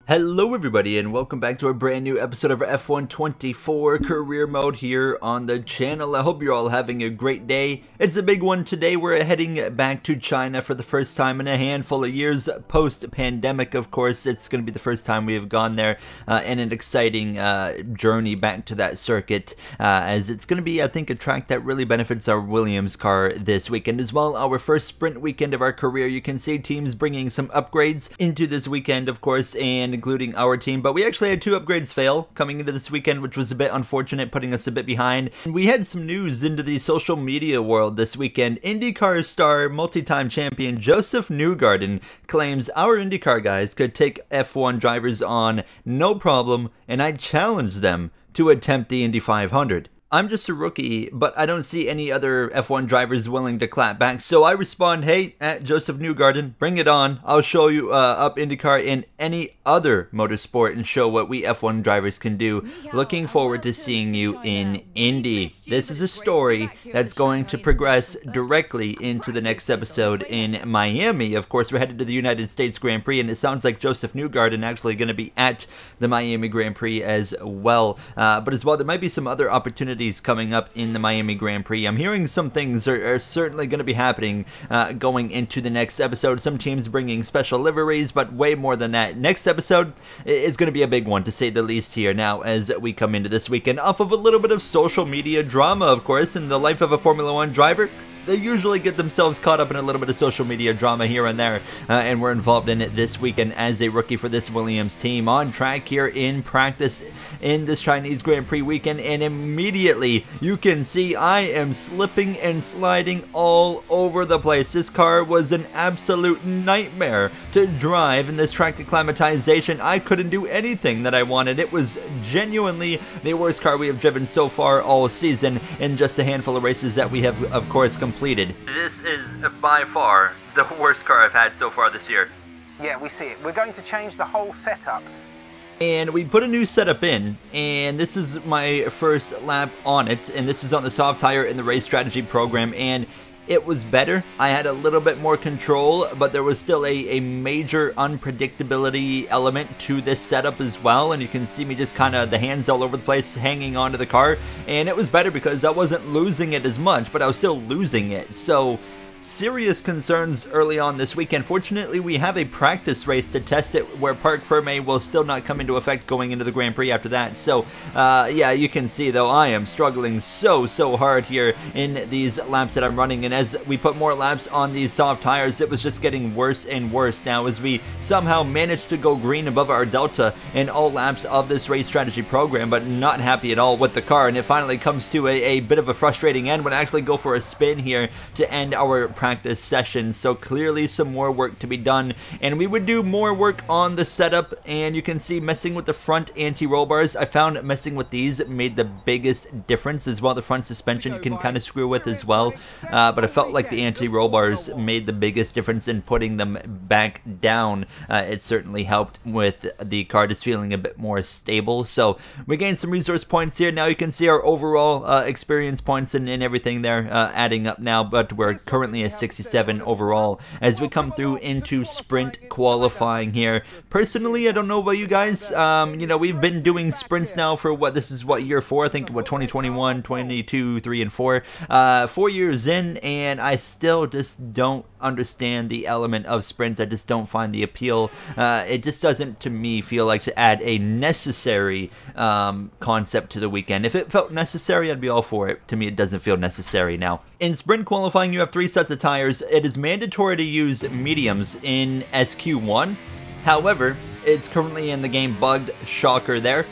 Hello everybody and welcome back to a brand new episode of F1 24 career mode here on the channel. I hope you're all having a great day. It's a big one today. We're heading back to China for the first time in a handful of years post-pandemic. Of course, it's going to be the first time we have gone there and an exciting journey back to that circuit as it's going to be, I think, a track that really benefits our Williams car this weekend as well. Our first sprint weekend of our career. You can see teams bringing some upgrades into this weekend, of course, and including our team, but we actually had 2 upgrades fail coming into this weekend, which was a bit unfortunate, putting us a bit behind. And we had some news into the social media world this weekend. IndyCar star, multi-time champion Josef Newgarden claims our IndyCar guys could take F1 drivers on no problem, and I challenge them to attempt the Indy 500. I'm just a rookie, but I don't see any other F1 drivers willing to clap back. So I respond, hey, at Josef Newgarden, bring it on. I'll show you up IndyCar in any other motorsport and show what we F1 drivers can do. Looking forward to seeing you in Indy. This is a story that's going to progress directly into the next episode in Miami. Of course, we're headed to the United States Grand Prix, and it sounds like Josef Newgarden actually going to be at the Miami Grand Prix as well. But as well, there might be some other opportunities coming up in the Miami Grand Prix. I'm hearing some things are certainly going to be happening going into the next episode. Some teams bringing special liveries, but way more than that. Next episode is going to be a big one, to say the least here now as we come into this weekend off of a little bit of social media drama, of course, in the life of a Formula One driver. They usually get themselves caught up in a little bit of social media drama here and there, and we're involved in it this weekend as a rookie for this Williams team. On track here in practice in this Chinese Grand Prix weekend, and immediately you can see I am slipping and sliding all over the place. This car was an absolute nightmare to drive in this track acclimatization. I couldn't do anything that I wanted. It was genuinely the worst car we have driven so far all season in just a handful of races that we have, of course, completed. This is by far the worst car I've had so far this year. Yeah, we see it. We're going to change the whole setup. And we put a new setup in, and this is my first lap on it, and this is on the soft tire in the race strategy program, and it was better. I had a little bit more control, but there was still a major unpredictability element to this setup as well, and you can see me just kind of the hands all over the place hanging onto the car, and it was better because I wasn't losing it as much, but I was still losing it. So serious concerns early on this weekend. Fortunately, we have a practice race to test it where Parc Fermé will still not come into effect going into the Grand Prix after that. So, yeah, you can see, though, I am struggling so hard here in these laps that I'm running. And as we put more laps on these soft tires, it was just getting worse and worse now as we somehow managed to go green above our delta in all laps of this race strategy program, but not happy at all with the car. And it finally comes to a bit of a frustrating end when I actually go for a spin here to end our practice session. So clearly some more work to be done, and we would do more work on the setup. And you can see messing with the front anti-roll bars. I found messing with these made the biggest difference as well. The front suspension you can kind of screw with as well, but I felt like the anti-roll bars made the biggest difference in putting them back down. It certainly helped with the car just feeling a bit more stable. So we gained some resource points here. Now you can see our overall experience points and everything there adding up now, but we're currently at 67 overall as we come through into sprint qualifying here. Personally, I don't know about you guys. You know, we've been doing sprints now for this is year 4, I think, 2021, 22, 3, and 4. 4 years in, and I still just don't understand the element of sprints. I just don't find the appeal. It just doesn't, to me, feel like to add a necessary concept to the weekend. If it felt necessary, I'd be all for it. To me, it doesn't feel necessary now. In sprint qualifying, you have 3 sets of tires. It is mandatory to use mediums in SQ1. However, it's currently in the game bugged, shocker there,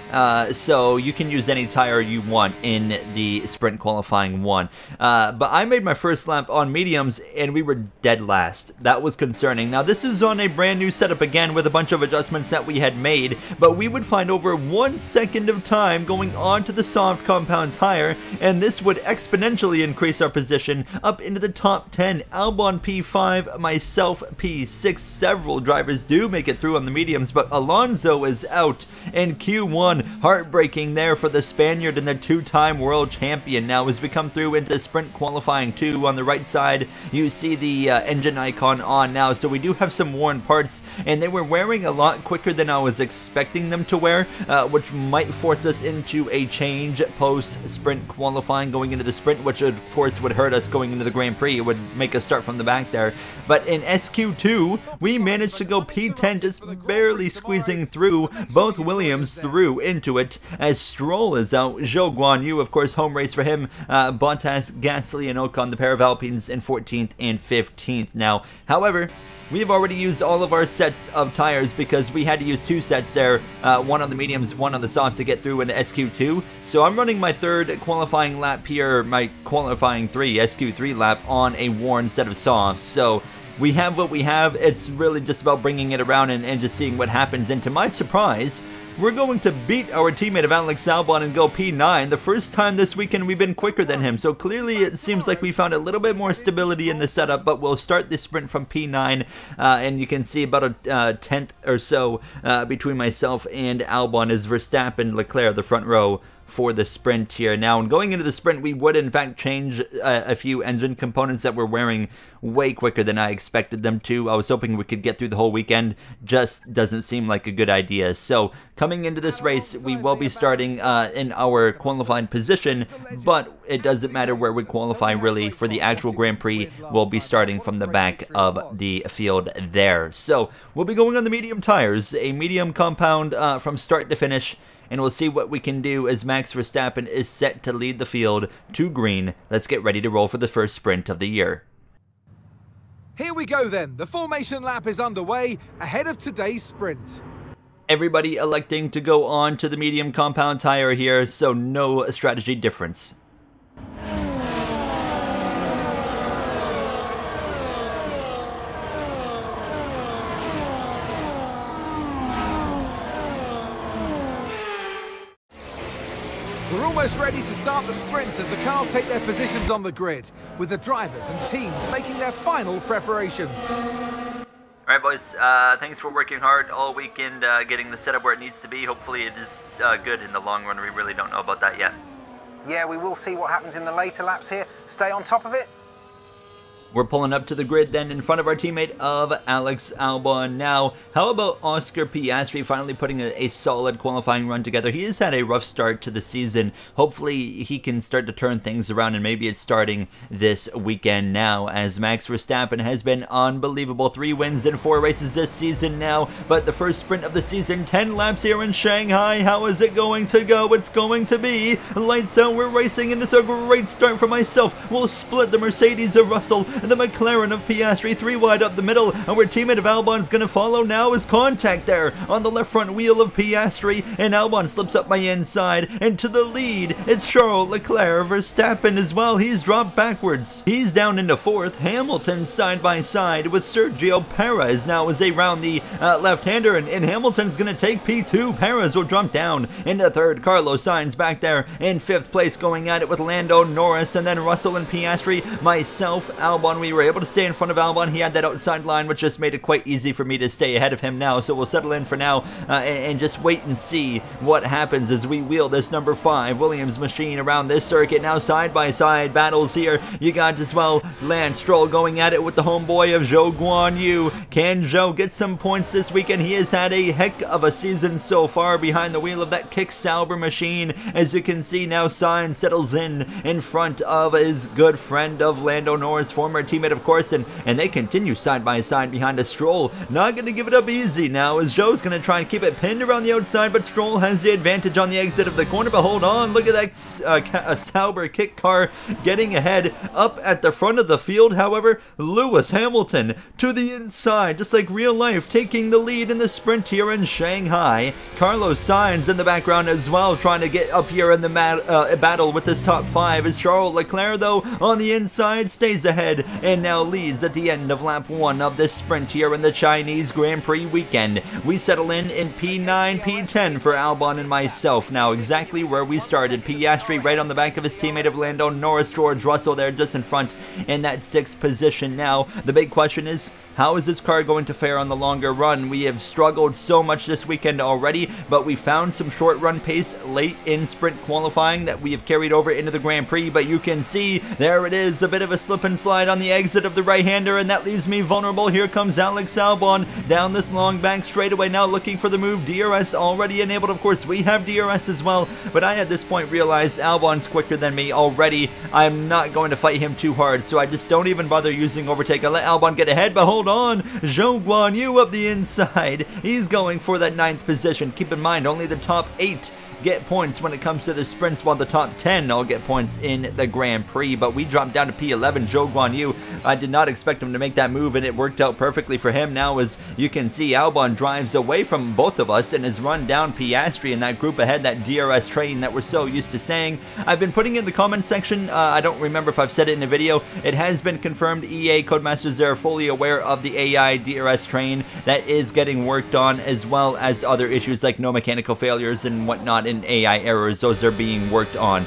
so you can use any tire you want in the sprint qualifying one. But I made my first lap on mediums and we were dead last. That was concerning. Now this is on a brand new setup again with a bunch of adjustments that we had made, but we would find over 1 second of time going onto the soft compound tire, and this would exponentially increase our position up into the top 10. Albon P5, myself P6, several drivers do make it through on the mediums, but Alonso is out, and Q1 Heartbreaking there for the Spaniard and the two-time world champion now as we come through into sprint qualifying 2. On the right side, you see the engine icon on now, so we do have some worn parts, and they were wearing a lot quicker than I was expecting them to wear, which might force us into a change post-sprint qualifying going into the sprint, which of course would hurt us going into the Grand Prix. It would make us start from the back there. But in SQ2, we managed to go P10, just barely squeezing through, both Williams through into it as Stroll is out. Zhou Guanyu, of course, home race for him. Bottas, Gasly, and Ocon, the pair of Alpines, in 14th and 15th now. However, we've already used all of our sets of tires because we had to use 2 sets there, one on the mediums, one on the softs to get through into SQ2. So I'm running my 3rd qualifying lap here, my qualifying SQ3 lap on a worn set of softs. So we have what we have. It's really just about bringing it around and just seeing what happens. And to my surprise, we're going to beat our teammate of Alex Albon and go P9. The first time this weekend we've been quicker than him, so clearly it seems like we found a little bit more stability in the setup, but we'll start this sprint from P9, and you can see about a tenth or so between myself and Albon as Verstappen, Leclerc, the front row, for the sprint here. Now, going into the sprint, we would in fact change a few engine components that we're wearing way quicker than I expected them to. I was hoping we could get through the whole weekend. Just doesn't seem like a good idea. So coming into this race, we will be starting in our qualified position, but it doesn't matter where we qualify really. For the actual Grand Prix, we'll be starting from the back of the field there. So we'll be going on the medium tires, a medium compound from start to finish, and we'll see what we can do as Max Verstappen is set to lead the field to green. Let's get ready to roll for the first sprint of the year. Here we go then. The formation lap is underway ahead of today's sprint. Everybody electing to go on to the medium compound tire here, so no strategy difference. We're almost ready to start the sprint as the cars take their positions on the grid, with the drivers and teams making their final preparations. Alright boys, thanks for working hard all weekend, getting the setup where it needs to be. Hopefully it is good in the long run. We really don't know about that yet. Yeah, we will see what happens in the later laps here. Stay on top of it. We're pulling up to the grid then in front of our teammate of Alex Albon now. How about Oscar Piastri finally putting a solid qualifying run together? He has had a rough start to the season. Hopefully he can start to turn things around, and maybe it's starting this weekend now, as Max Verstappen has been unbelievable. 3 wins in 4 races this season now, but the first sprint of the season, 10 laps here in Shanghai. How is it going to go? It's going to be lights out. We're racing, and it's a great start for myself. We'll split the Mercedes of Russell and the McLaren of Piastri 3 wide up the middle, and our teammate of Albon is going to follow now as contact there on the left front wheel of Piastri, and Albon slips up my inside, and to the lead it's Charles Leclerc. Verstappen as well, he's dropped backwards. He's down into 4th. Hamilton side by side with Sergio Perez now as they round the left-hander, and Hamilton's going to take P2. Perez will jump down into 3rd. Carlos Sainz back there in 5th place, going at it with Lando Norris, and then Russell and Piastri. Myself, Albon, we were able to stay in front of Albon. He had that outside line, which just made it quite easy for me to stay ahead of him now. So we'll settle in for now and just wait and see what happens as we wheel this number 5 Williams machine around this circuit. Now side by side battles here. You got as well Lance Stroll going at it with the homeboy of Zhou Guanyu. Can Zhou get some points this weekend? He has had a heck of a season so far behind the wheel of that Kick Sauber machine. As you can see now, Sainz settles in front of his good friend of Lando Norris, former teammate of course, and they continue side by side behind a Stroll. Not going to give it up easy now, as Zhou's going to try and keep it pinned around the outside, but Stroll has the advantage on the exit of the corner. But hold on, look at that Sauber kick car getting ahead up at the front of the field. However, Lewis Hamilton to the inside, just like real life, taking the lead in the sprint here in Shanghai. Carlos Sainz in the background as well, trying to get up here in the battle with this top 5. As Charles Leclerc, though, on the inside stays ahead and now leads at the end of lap 1 of this sprint here in the Chinese Grand Prix weekend. We settle in P9, P10 for Albon and myself. Now exactly where we started. Piastri right on the back of his teammate of Lando Norris. George Russell there just in front in that 6th position now. The big question is, how is this car going to fare on the longer run? We have struggled so much this weekend already, but we found some short run pace late in sprint qualifying that we have carried over into the Grand Prix, but you can see there it is, a bit of a slip and slide on the exit of the right-hander, and that leaves me vulnerable. Here comes Alex Albon down this long bank straightaway now, looking for the move. DRS already enabled. Of course, we have DRS as well, but I at this point realized Albon's quicker than me already. I'm not going to fight him too hard, so I just don't even bother using overtake. I let Albon get ahead, but hold on, Zhou Guanyu up the inside. He's going for that 9th position. Keep in mind, only the top 8 get points when it comes to the sprints, while the top 10 all get points in the Grand Prix. But we dropped down to P11. Zhou Guanyu, I did not expect him to make that move, and it worked out perfectly for him. Now, as you can see, Albon drives away from both of us and has run down Piastri in that group ahead, that DRS train that we're so used to saying. I've been putting in the comment section, I don't remember if I've said it in a video, it has been confirmed. EA Codemasters are fully aware of the AI DRS train that is getting worked on, as well as other issues like no mechanical failures and whatnot, and AI errors. Those are being worked on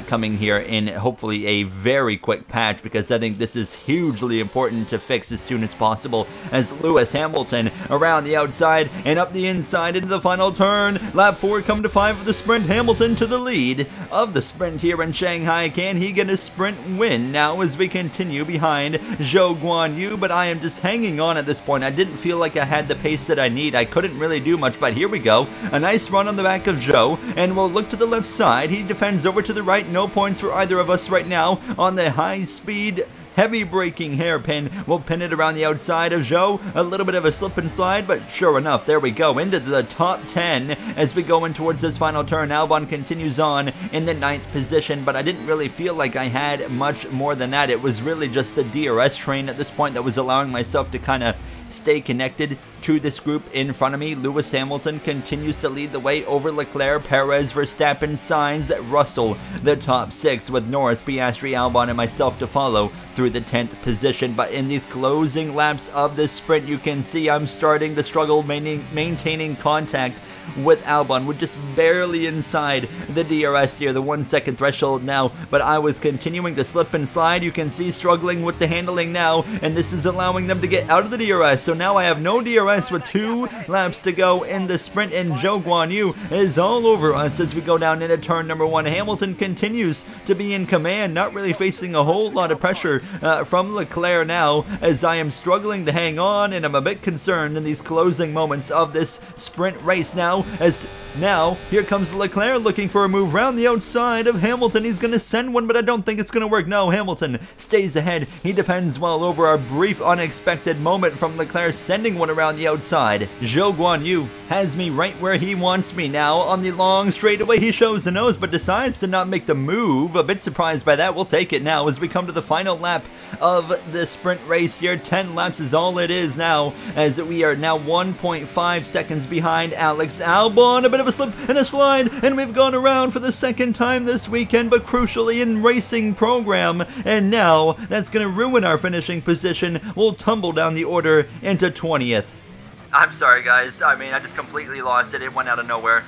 coming here in hopefully a very quick patch, because I think this is hugely important to fix as soon as possible. As Lewis Hamilton around the outside and up the inside into the final turn. Lap 4 come to 5 of the sprint. Hamilton to the lead of the sprint here in Shanghai. Can he get a sprint win now as we continue behind Zhou Guanyu? But I am just hanging on at this point. I didn't feel like I had the pace that I need. I couldn't really do much, but here we go. A nice run on the back of Zhou, and we'll look to the left side. He defends over to the right. No points for either of us right now on the high-speed heavy braking hairpin. We'll pin it around the outside of Zhou. A little bit of a slip and slide, but sure enough, there we go, into the top 10 as we go in towards this final turn. Albon continues on in the 9th position, but I didn't really feel like I had much more than that. It was really just the DRS train at this point that was allowing myself to kind of stay connected to this group in front of me. Lewis Hamilton continues to lead the way over Leclerc, Perez, Verstappen, Sainz, Russell, the top 6, with Norris, Piastri, Albon, and myself to follow through the 10th position. But in these closing laps of this sprint, you can see I'm starting to struggle maintaining contact with Albon. We're just barely inside the DRS here, the 1 second threshold now, but I was continuing to slip and slide. You can see struggling with the handling now, and this is allowing them to get out of the DRS. So now I have no DRS with 2 laps to go in the sprint, and Zhou Guanyu is all over us as we go down into turn number 1. Hamilton continues to be in command, not really facing a whole lot of pressure from Leclerc now, as I am struggling to hang on, and I'm a bit concerned in these closing moments of this sprint race now, as now here comes Leclerc looking for a move round the outside of Hamilton. He's going to send one, but I don't think it's going to work. No, Hamilton stays ahead. He defends well over a brief unexpected moment from Leclerc sending one around the outside. Zhou Guanyu has me right where he wants me now on the long straightaway. He shows the nose but decides to not make the move. A bit surprised by that. We'll take it now as we come to the final lap of the sprint race here. 10 laps is all it is now, as we are now 1.5 seconds behind Alex Albon. A bit of a slip and a slide, and we've gone around for the 2nd time this weekend, but crucially in racing program, and now that's going to ruin our finishing position. We'll tumble down the order into 20th. I'm sorry guys, I mean, I just completely lost it. It went out of nowhere.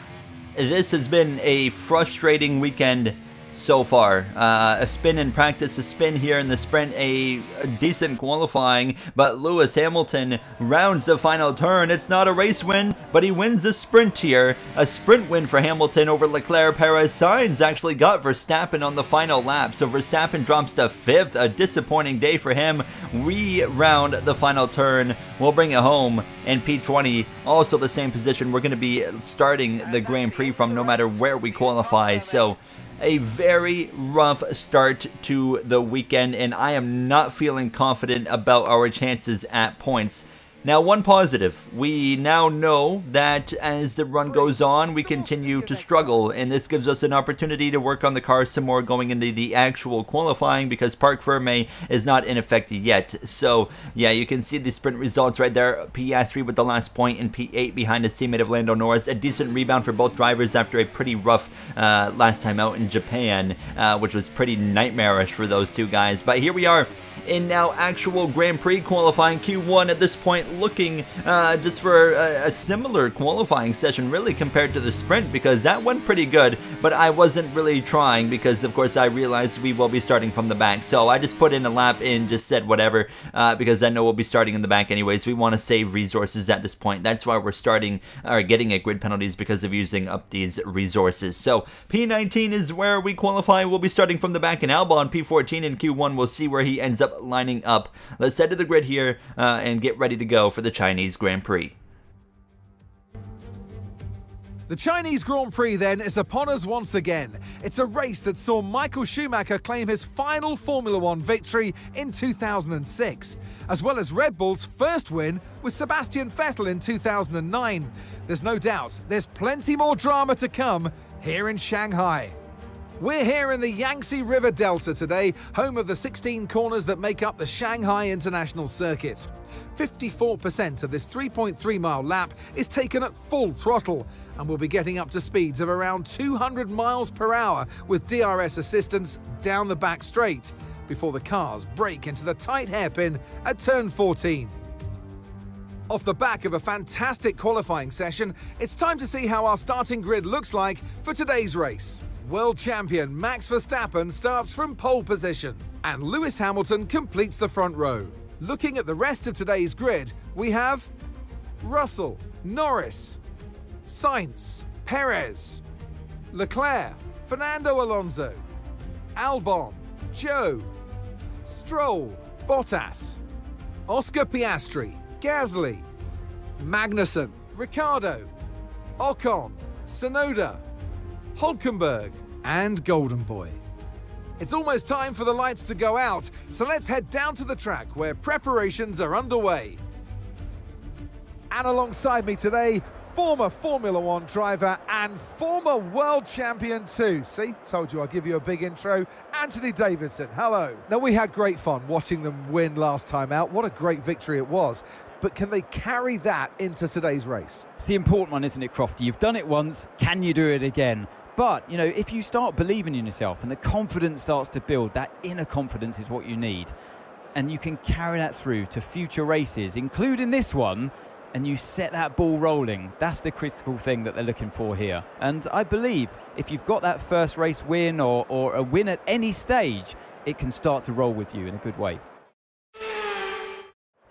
This has been a frustrating weekend so far. A spin in practice, a spin here in the sprint, a decent qualifying, but Lewis Hamilton rounds the final turn. It's not a race win, but he wins the sprint here. A sprint win for Hamilton over Leclerc. Perez. Sainz actually got Verstappen on the final lap, so Verstappen drops to 5th. A disappointing day for him. We round the final turn. We'll bring it home in P20. Also the same position we're going to be starting the Grand Prix from, no matter where we qualify. So a very rough start to the weekend, and I am not feeling confident about our chances at points. Now, one positive, we now know that as the run goes on, we continue to struggle, and this gives us an opportunity to work on the car some more going into the actual qualifying, because Parc Ferme is not in effect yet. So, yeah, you can see the sprint results right there. Piastri with the last point in P8 behind his teammate of Lando Norris. A decent rebound for both drivers after a pretty rough last time out in Japan, which was pretty nightmarish for those two guys. But here we are in now actual Grand Prix qualifying. Q1 at this point looking just for a similar qualifying session really compared to the sprint, because that went pretty good, but I wasn't really trying because of course I realized we will be starting from the back. So I just put in a lap and just said whatever, because I know we'll be starting in the back anyways. We want to save resources at this point. That's why we're starting or getting at grid penalties, because of using up these resources. So P19 is where we qualify. We'll be starting from the back in Albon. P14 in Q1. We'll see where he ends up lining up. Let's head to the grid here and get ready to go for the Chinese Grand Prix. The Chinese Grand Prix then is upon us once again. It's a race that saw Michael Schumacher claim his final Formula One victory in 2006, as well as Red Bull's first win with Sebastian Vettel in 2009. There's no doubt there's plenty more drama to come here in Shanghai. We're here in the Yangtze River Delta today, home of the 16 corners that make up the Shanghai International Circuit. 54% of this 3.3-mile lap is taken at full throttle, and we'll be getting up to speeds of around 200 miles per hour with DRS assistance down the back straight before the cars break into the tight hairpin at turn 14. Off the back of a fantastic qualifying session, it's time to see how our starting grid looks like for today's race. World champion Max Verstappen starts from pole position, and Lewis Hamilton completes the front row. Looking at the rest of today's grid, we have Russell, Norris, Sainz, Perez, Leclerc, Fernando Alonso, Albon, Zhou, Stroll, Bottas, Oscar Piastri, Gasly, Magnussen, Ricciardo, Ocon, Tsunoda, Hülkenberg, and Golden Boy. It's almost time for the lights to go out, so let's head down to the track where preparations are underway. And alongside me today, former Formula One driver and former world champion too. See, told you I'll give you a big intro. Anthony Davidson, hello. Now, we had great fun watching them win last time out. What a great victory it was. But can they carry that into today's race? It's the important one, isn't it, Crofty? You've done it once, can you do it again? But, you know, if you start believing in yourself and the confidence starts to build, that inner confidence is what you need. And you can carry that through to future races, including this one, and you set that ball rolling. That's the critical thing that they're looking for here. And I believe if you've got that first race win or a win at any stage, it can start to roll with you in a good way.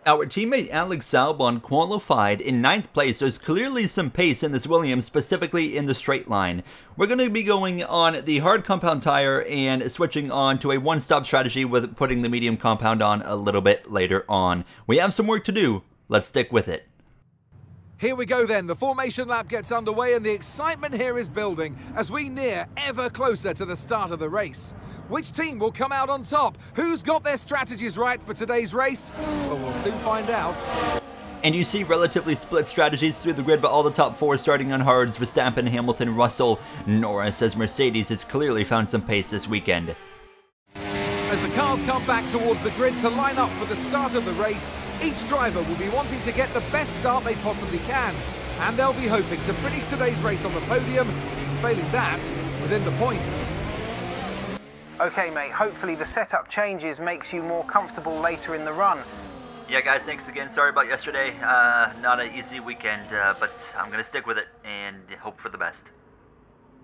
Our teammate Alex Albon qualified in 9th place. There's clearly some pace in this Williams, specifically in the straight line. We're going to be going on the hard compound tire and switching on to a one-stop strategy with putting the medium compound on a little bit later on. We have some work to do. Let's stick with it. Here we go then, the formation lap gets underway and the excitement here is building as we near ever closer to the start of the race. Which team will come out on top? Who's got their strategies right for today's race? Well, we'll soon find out. And you see relatively split strategies through the grid, but all the top four starting on hards: Verstappen, Hamilton, Russell, Norris, as Mercedes has clearly found some pace this weekend. As the cars come back towards the grid to line up for the start of the race, each driver will be wanting to get the best start they possibly can. And they'll be hoping to finish today's race on the podium, failing that, within the points. Okay, mate, hopefully the setup changes makes you more comfortable later in the run. Yeah, guys, thanks again. Sorry about yesterday. Not an easy weekend, but I'm going to stick with it and hope for the best.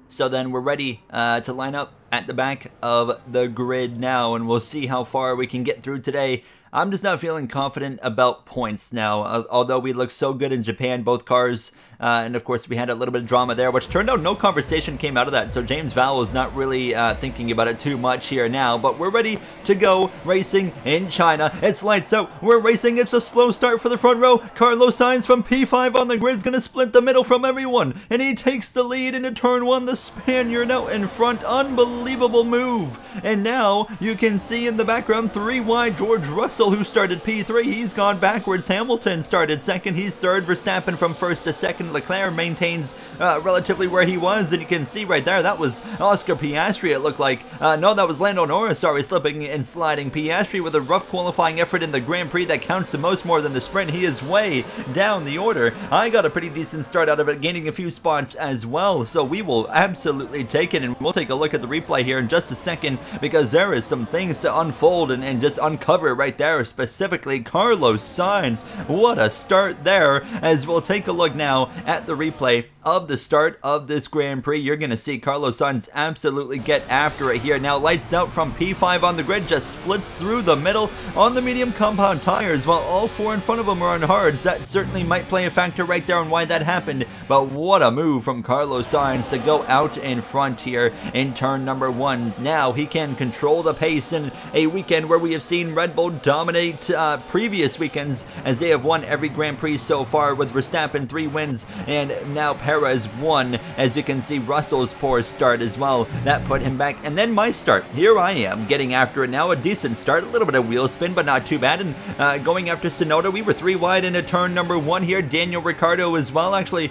So then we're ready to line up at the back of the grid now, and we'll see how far we can get through today. I'm just not feeling confident about points now, although we looked so good in Japan, both cars, and of course we had a little bit of drama there, which turned out no conversation came out of that, so James Vowell is not really thinking about it too much here now, but we're ready to go racing in China. It's lights out, we're racing, it's a slow start for the front row. Carlos Sainz from P5 on the grid is going to split the middle from everyone, and he takes the lead into turn 1, the Spaniard out in front, unbelievable move. And now you can see in the background 3 wide George Russell, who started P3, he's gone backwards. Hamilton started second, he's third. Verstappen from first to second. Leclerc maintains relatively where he was, and you can see right there, that was Oscar Piastri, it looked like. No, that was Lando Norris, sorry, slipping and sliding. Piastri with a rough qualifying effort in the Grand Prix that counts the most more than the sprint. He is way down the order. I got a pretty decent start out of it, gaining a few spots as well, so we will absolutely take it, and we'll take a look at the replay replay here in just a second, because there is some things to unfold and just uncover right there, specifically Carlos Sainz. What a start there, as we'll take a look now at the replay of the start of this Grand Prix. You're going to see Carlos Sainz absolutely get after it here. Now lights out from P5 on the grid, just splits through the middle on the medium compound tires, while all four in front of him are on hards. That certainly might play a factor right there on why that happened, but what a move from Carlos Sainz to go out in front here in turn number 1. Now he can control the pace in a weekend where we have seen Red Bull dominate previous weekends, as they have won every Grand Prix so far, with Verstappen 3 wins and now Perez 1. As you can see, Russell's poor start as well, that put him back. And then my start, here I am getting after it now, a decent start, a little bit of wheel spin but not too bad, and going after Tsunoda. We were 3 wide into turn number 1 here. Daniel Ricciardo as well, actually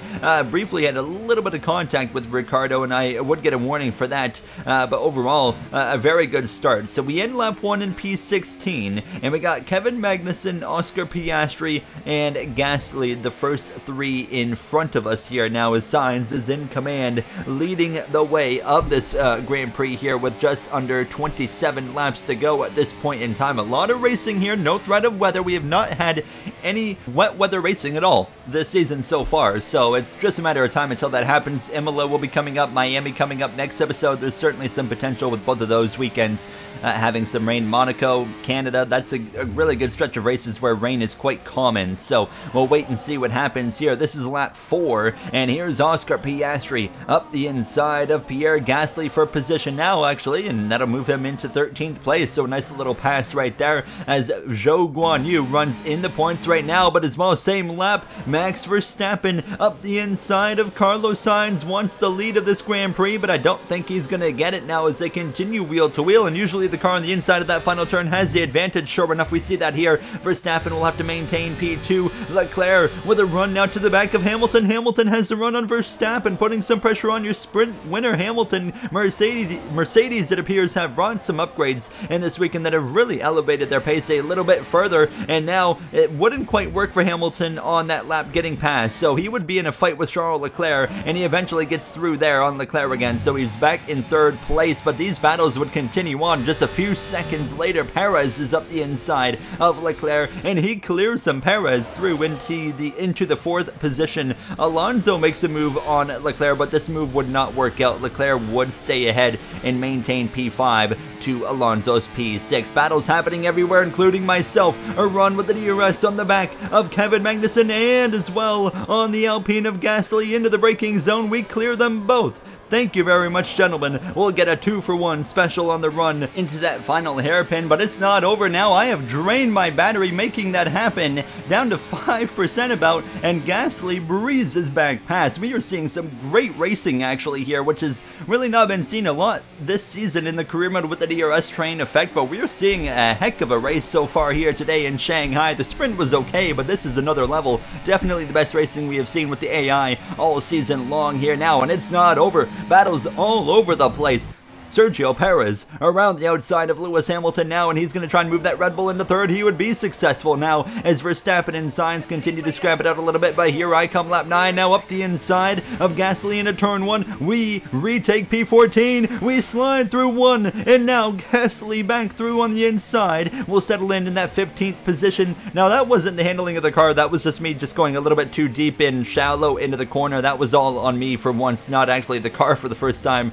briefly had a little bit of contact with Ricciardo, and I would get a warning for that, but overall a very good start. So we end lap 1 in P16, and we got Kevin Magnussen, Oscar Piastri, and Gasly, the first 3 in front of us here now, as Sainz is in command, leading the way of this Grand Prix here with just under 27 laps to go at this point in time. A lot of racing here, no threat of weather. We have not had any wet weather racing at all this season so far, so it's just a matter of time until that happens. Imola will be coming up, Miami coming up next episode. There's certainly some potential with both of those weekends having some rain. Monaco, Canada, that's a really good stretch of races where rain is quite common, so we'll wait and see what happens here. This is lap 4, and here's Oscar Piastri up the inside of Pierre Gasly for position now, actually, and that'll move him into 13th place, so a nice little pass right there as Zhou Guanyu runs in the points right now. But as well, same lap, Max Verstappen up the inside of Carlos Sainz, wants the lead of this Grand Prix, but I don't think he's going to get it now as they continue wheel to wheel, and usually the car on the inside of that final turn has the advantage. Sure enough, we see that here. Verstappen will have to maintain P2. Leclerc with a run now to the back of Hamilton. Hamilton has a run on Verstappen, putting some pressure on your sprint winner Hamilton. Mercedes, it appears, have brought some upgrades in this weekend that have really elevated their pace a little bit further, and now it wouldn't quite work for Hamilton on that lap getting past, so he would be in a fight with Charles Leclerc, and he eventually gets through there on Leclerc again, so he's back in 3rd place. But these battles would continue on. Just a few seconds later, Perez is up the inside of Leclerc, and he clears him. Perez through into the 4th position. Alonso makes a move on Leclerc, but this move would not work out. Leclerc would stay ahead and maintain P5 to Alonso's P6. Battles happening everywhere, including myself. A run with the DRS on the back of Kevin Magnussen, and as well on the Alpine of Gasly into the braking zone. We clear them both. Thank you very much, gentlemen. We'll get a 2-for-1 special on the run into that final hairpin, but it's not over now. I have drained my battery making that happen, down to 5% about, and Gasly breezes back past. We are seeing some great racing actually here, which has really not been seen a lot this season in the career mode with the DRS train effect, but we're seeing a heck of a race so far here today in Shanghai. The sprint was okay, but this is another level. Definitely the best racing we have seen with the AI all season long here now, and it's not over. Battles all over the place. Sergio Perez around the outside of Lewis Hamilton now, and he's going to try and move that Red Bull into 3rd. He would be successful now as Verstappen and Sainz continue to scrap it out a little bit, but here I come lap 9 now up the inside of Gasly into turn 1. We retake P14. We slide through 1, and now Gasly back through on the inside. We'll settle in that 15th position. Now that wasn't the handling of the car, that was just me just going a little bit too deep in shallow into the corner. That was all on me for once, not actually the car for the first time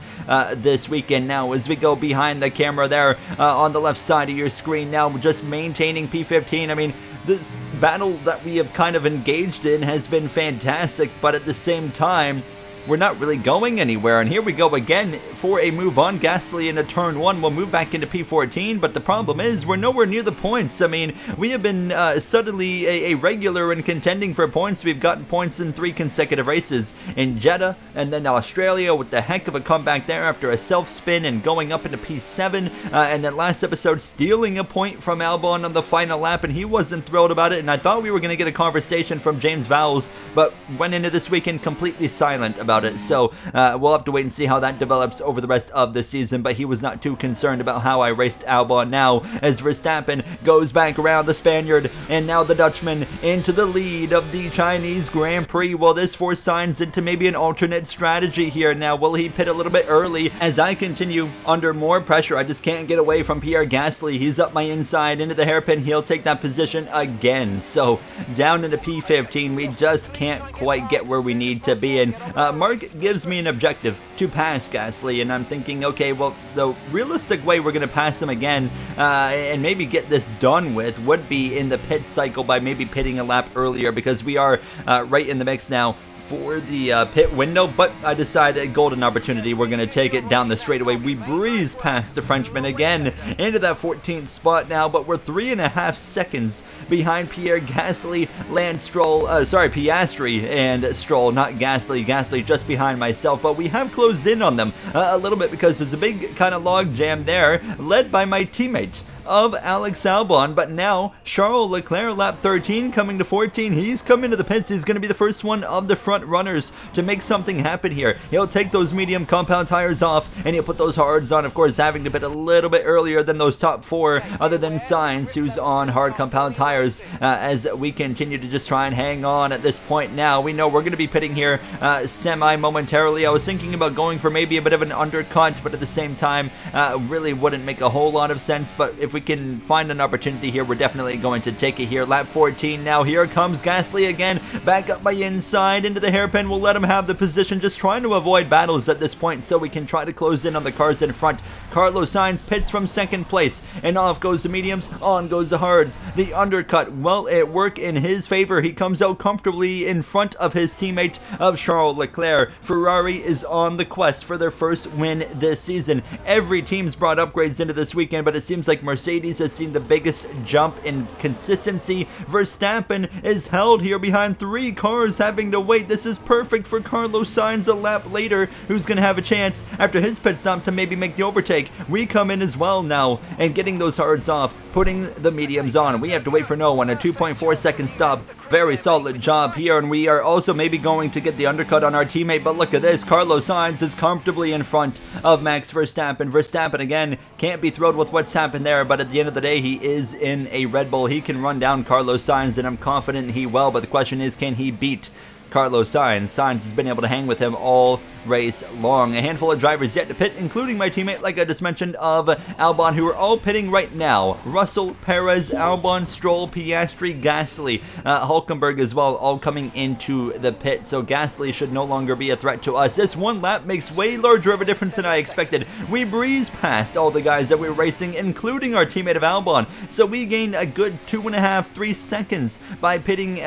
this weekend. Now as we go behind the camera there on the left side of your screen now, just maintaining P15. I mean, this battle that we have kind of engaged in has been fantastic, but at the same time, we're not really going anywhere. And here we go again for a move on Gasly into turn 1. We'll move back into P14, but the problem is we're nowhere near the points. I mean, we have been suddenly a regular in contending for points. We've gotten points in 3 consecutive races in Jeddah, and then Australia with the heck of a comeback there after a self-spin and going up into P7, and then last episode stealing a point from Albon on the final lap, and he wasn't thrilled about it, and I thought we were going to get a conversation from James Vowles, but went into this weekend completely silent about it. So we'll have to wait and see how that develops over the rest of the season, but he was not too concerned about how I raced Albon now, as Verstappen goes back around the Spaniard, and now the Dutchman into the lead of the Chinese Grand Prix. Well, this forced Sainz into maybe an alternate strategy here. Now, will he pit a little bit early as I continue under more pressure? I just can't get away from Pierre Gasly. He's up my inside into the hairpin. He'll take that position again. So down into P15, we just can't quite get where we need to be. And Mark gives me an objective to pass Gasly, and I'm thinking, okay, well, the realistic way we're going to pass him again and maybe get this done with would be in the pit cycle by maybe pitting a lap earlier, because we are right in the mix now for the pit window. But I decided a golden opportunity. We're going to take it down the straightaway. We breeze past the Frenchman again into that 14th spot now, but we're 3.5 seconds behind Pierre Gasly, Piastri and Stroll, not Gasly. Gasly just behind myself, but we have closed in on them a little bit because there's a big kind of log jam there, led by my teammate of Alex Albon. But now Charles Leclerc, lap 13 coming to 14, he's come into the pits. He's going to be the first one of the front runners to make something happen here. He'll take those medium compound tires off and he'll put those hards on, of course having to pit a little bit earlier than those top four, other than Sainz, who's on hard compound tires, as we continue to just try and hang on at this point. Now we know we're going to be pitting here semi-momentarily. I was thinking about going for maybe a bit of an undercut, but at the same time really wouldn't make a whole lot of sense. But if we can find an opportunity here, we're definitely going to take it here. Lap 14 now. Here comes Gasly again, back up my inside into the hairpin. We'll let him have the position, just trying to avoid battles at this point so we can try to close in on the cars in front. Carlos Sainz pits from second place, and off goes the mediums, on goes the hards. The undercut, well, it worked in his favor. He comes out comfortably in front of his teammate of Charles Leclerc. Ferrari is on the quest for their first win this season. Every team's brought upgrades into this weekend, but it seems like Mercedes has seen the biggest jump in consistency. Verstappen is held here behind 3 cars having to wait. This is perfect for Carlos Sainz a lap later, who's going to have a chance after his pit stop to maybe make the overtake. We come in as well now and getting those hards off, putting the mediums on. We have to wait for no one. A 2.4 second stop. Very solid job here, and we are also maybe going to get the undercut on our teammate. But look at this. Carlos Sainz is comfortably in front of Max Verstappen. Verstappen again can't be thrilled with what's happened there, but at the end of the day, he is in a Red Bull. He can run down Carlos Sainz, and I'm confident he will, but the question is, can he beat Carlos Sainz? Sainz has been able to hang with him all race long. A handful of drivers yet to pit, including my teammate, like I just mentioned, of Albon, who are all pitting right now. Russell, Perez, Albon, Stroll, Piastri, Gasly, Hulkenberg as well, all coming into the pit. So Gasly should no longer be a threat to us. This one lap makes way larger of a difference than I expected. We breeze past all the guys that we were racing, including our teammate of Albon. So we gained a good 2.5-3 seconds by pitting,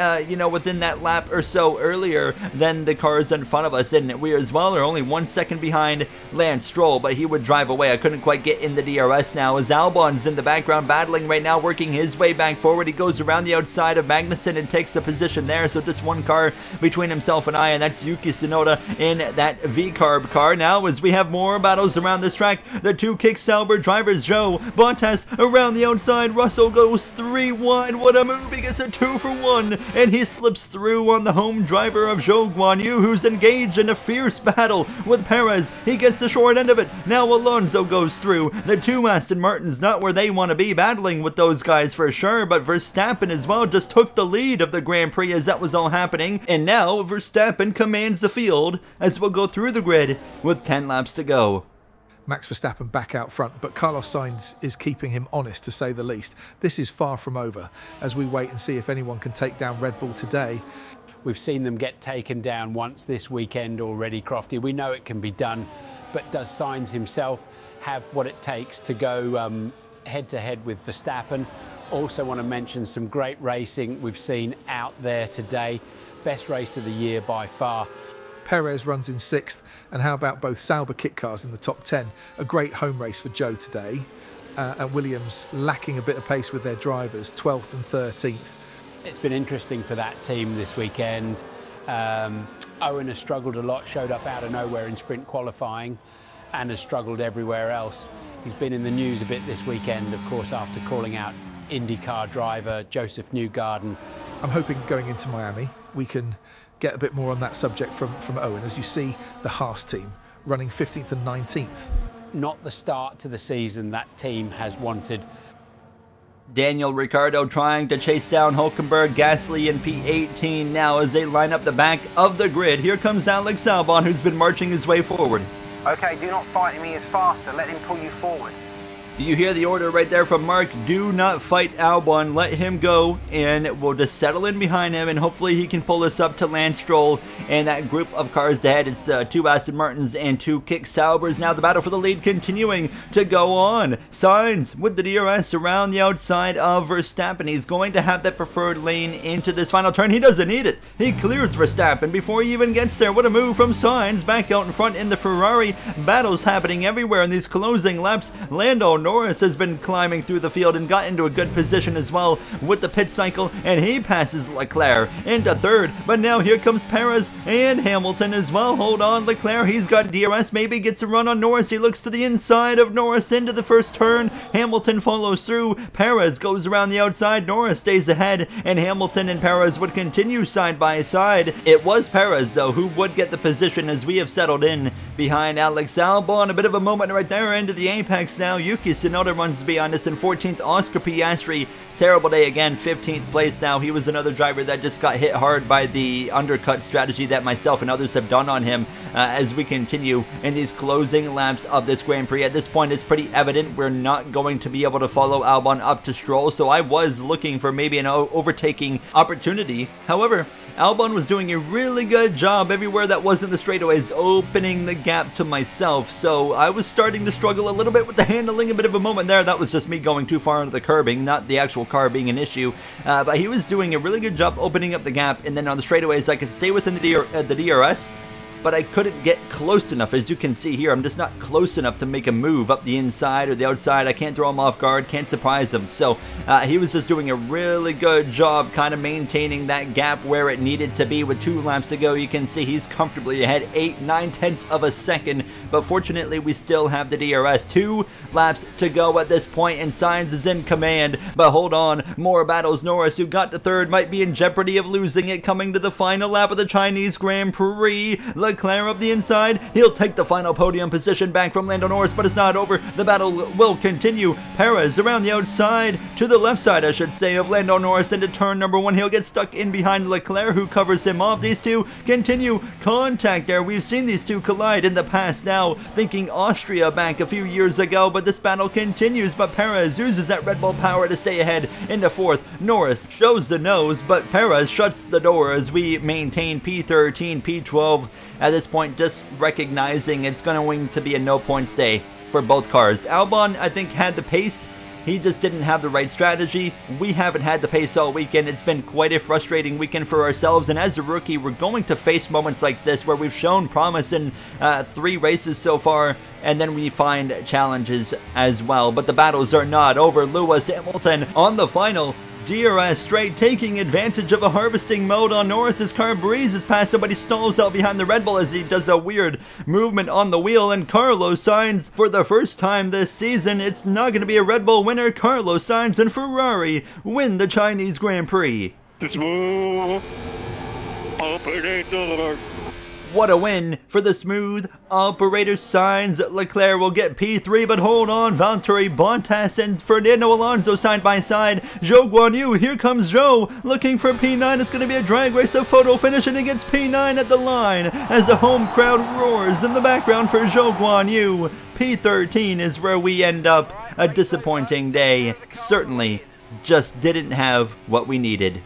within that lap or so earlier than the cars in front of us. And we as well are only 1 second behind Lance Stroll, but he would drive away. I couldn't quite get in the DRS now, as Albon's in the background battling right now, working his way back forward. He goes around the outside of Magnussen and takes the position there. So just one car between himself and I, and that's Yuki Tsunoda in that V-Carb car. Now, as we have more battles around this track, the 2 Kick-Sauber drivers, Joe Bottas around the outside. Russell goes 3 wide. What a move. He gets a 2 for 1, and he slips through on the home driver of Zhou Guanyu, who's engaged in a fierce battle with Perez. He gets the short end of it. Now Alonso goes through. The 2 Aston Martins not where they want to be, battling with those guys for sure, but Verstappen as well just took the lead of the Grand Prix as that was all happening, and now Verstappen commands the field as we'll go through the grid with 10 laps to go. Max Verstappen back out front, but Carlos Sainz is keeping him honest, to say the least. This is far from over as we wait and see if anyone can take down Red Bull today. We've seen them get taken down once this weekend already, Crofty. We know it can be done, but does Sainz himself have what it takes to go head-to-head with Verstappen? Also want to mention some great racing we've seen out there today. Best race of the year by far. Perez runs in 6th, and how about both Sauber kit cars in the top 10? A great home race for Joe today. And Williams lacking a bit of pace with their drivers, 12th and 13th. It's been interesting for that team this weekend. Owen has struggled a lot, showed up out of nowhere in sprint qualifying and has struggled everywhere else. He's been in the news a bit this weekend, of course, after calling out IndyCar driver Josef Newgarden. I'm hoping going into Miami we can get a bit more on that subject from Owen. As you see, the Haas team running 15th and 19th. Not the start to the season that team has wanted. Daniel Ricciardo trying to chase down Hülkenberg, Gasly, and P18 now as they line up the back of the grid. Here comes Alex Albon, who's been marching his way forward. Okay, do not fight him, he is faster. Let him pull you forward. You hear the order right there from Mark. Do not fight Albon. Let him go, and we'll just settle in behind him, and hopefully he can pull us up to Lance Stroll and that group of cars ahead. It's 2 Aston Martins and 2 Kick Saubers. Now the battle for the lead continuing to go on. Sainz with the DRS around the outside of Verstappen. He's going to have that preferred lane into this final turn. He doesn't need it. He clears Verstappen before he even gets there. What a move from Sainz. Back out in front in the Ferrari. Battles happening everywhere in these closing laps. Lando Norris has been climbing through the field and got into a good position as well with the pit cycle, and he passes Leclerc into third. But now here comes Perez and Hamilton as well. Hold on, Leclerc, he's got DRS, maybe gets a run on Norris. He looks to the inside of Norris into the first turn. Hamilton follows through. Perez goes around the outside. Norris stays ahead, and Hamilton and Perez would continue side by side. It was Perez, though, who would get the position as we have settled in behind Alex Albon. A bit of a moment right there into the apex now. Yuki Tsunoda runs beyond us in 14th. Oscar Piastri, terrible day again, 15th place now. He was another driver that just got hit hard by the undercut strategy that myself and others have done on him as we continue in these closing laps of this Grand Prix. At this point, it's pretty evident we're not going to be able to follow Albon up to Stroll, so I was looking for maybe an overtaking opportunity. However, Albon was doing a really good job everywhere that wasn't the straightaways, opening the gap to myself, so I was starting to struggle a little bit with the handling. A bit of a moment there. That was just me going too far into the curbing, not the actual car being an issue, but he was doing a really good job opening up the gap, and then on the straightaways I could stay within the DRS, but I couldn't get close enough. As you can see here, I'm just not close enough to make a move up the inside or the outside. I can't throw him off guard, can't surprise him. So he was just doing a really good job kind of maintaining that gap where it needed to be. With 2 laps to go, you can see he's comfortably ahead, 8/9 of a second, but fortunately we still have the DRS. 2 laps to go at this point, and Sainz is in command, but hold on, more battles. Norris, who got to third, might be in jeopardy of losing it coming to the final lap of the Chinese Grand Prix. Leclerc up the inside. He'll take the final podium position back from Lando Norris, but it's not over. The battle will continue. Perez around the outside, to the left side, I should say, of Lando Norris into turn number 1. He'll get stuck in behind Leclerc, who covers him off. These two continue contact there. We've seen these two collide in the past now, thinking Austria back a few years ago, but this battle continues. But Perez uses that Red Bull power to stay ahead into 4th. Norris shows the nose, but Perez shuts the door as we maintain P13, P12. At this point, just recognizing it's going to be a no points day for both cars. Albon, I think, had the pace. He just didn't have the right strategy. We haven't had the pace all weekend. It's been quite a frustrating weekend for ourselves, and as a rookie, we're going to face moments like this where we've shown promise in 3 races so far, and then we find challenges as well. But the battles are not over. Lewis Hamilton on the final DRS straight, taking advantage of a harvesting mode on Norris's car, breezes past him, but he stalls out behind the Red Bull as he does a weird movement on the wheel. And Carlos Sainz, for the first time this season, it's not going to be a Red Bull winner. Carlos Sainz and Ferrari win the Chinese Grand Prix. What a win for the smooth operator Sainz. Leclerc will get P3, but hold on. Valtteri Bottas and Fernando Alonso side by side. Zhou Guanyu, here comes Zhou, looking for P9. It's going to be a drag race, a photo finish, and he gets P9 at the line as the home crowd roars in the background for Zhou Guanyu. P13 is where we end up. A disappointing day. Certainly just didn't have what we needed.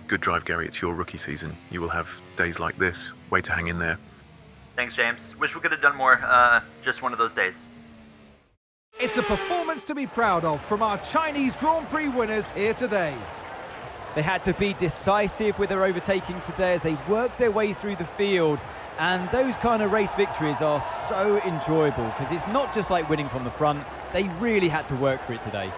Good drive, Gary. It's your rookie season. You will have days like this. Way to hang in there. Thanks, James. Wish we could have done more. Just one of those days. It's a performance to be proud of from our Chinese Grand Prix winners here today. They had to be decisive with their overtaking today as they worked their way through the field. And those kind of race victories are so enjoyable because it's not just like winning from the front. They really had to work for it today.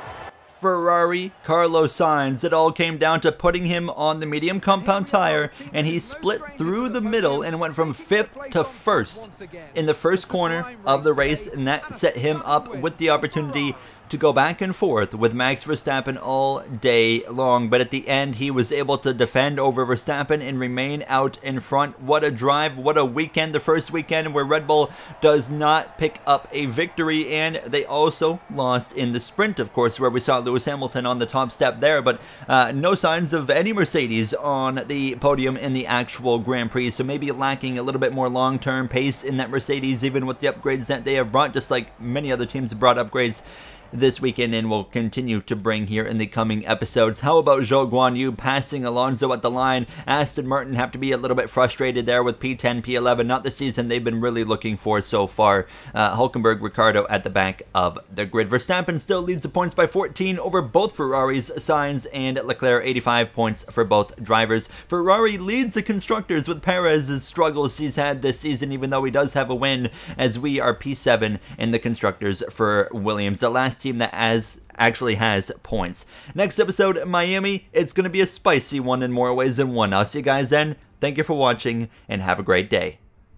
Ferrari, Carlos Sainz, it all came down to putting him on the medium compound tire, and he split through the middle and went from 5th to 1st in the first corner of the race, and that set him up with the opportunity to go back and forth with Max Verstappen all day long, but at the end he was able to defend over Verstappen and remain out in front. What a drive, what a weekend, the first weekend where Red Bull does not pick up a victory, and they also lost in the sprint, of course, where we saw Lewis Hamilton on the top step there, but no signs of any Mercedes on the podium in the actual Grand Prix, so maybe lacking a little bit more long-term pace in that Mercedes, even with the upgrades that they have brought, just like many other teams have brought upgrades this weekend and will continue to bring here in the coming episodes. How about Zhou Guanyu passing Alonso at the line? Aston Martin have to be a little bit frustrated there with P10, P11, not the season they've been really looking for so far. Hülkenberg, Ricciardo at the back of the grid. Verstappen still leads the points by 14 over both Ferraris, Sainz and Leclerc, 85 points for both drivers. Ferrari leads the constructors with Perez's struggles he's had this season, even though he does have a win, as we are P7 in the constructors for Williams, the last team that actually has points. Next episode, Miami. It's going to be a spicy one in more ways than one. I'll see you guys then. Thank you for watching and have a great day.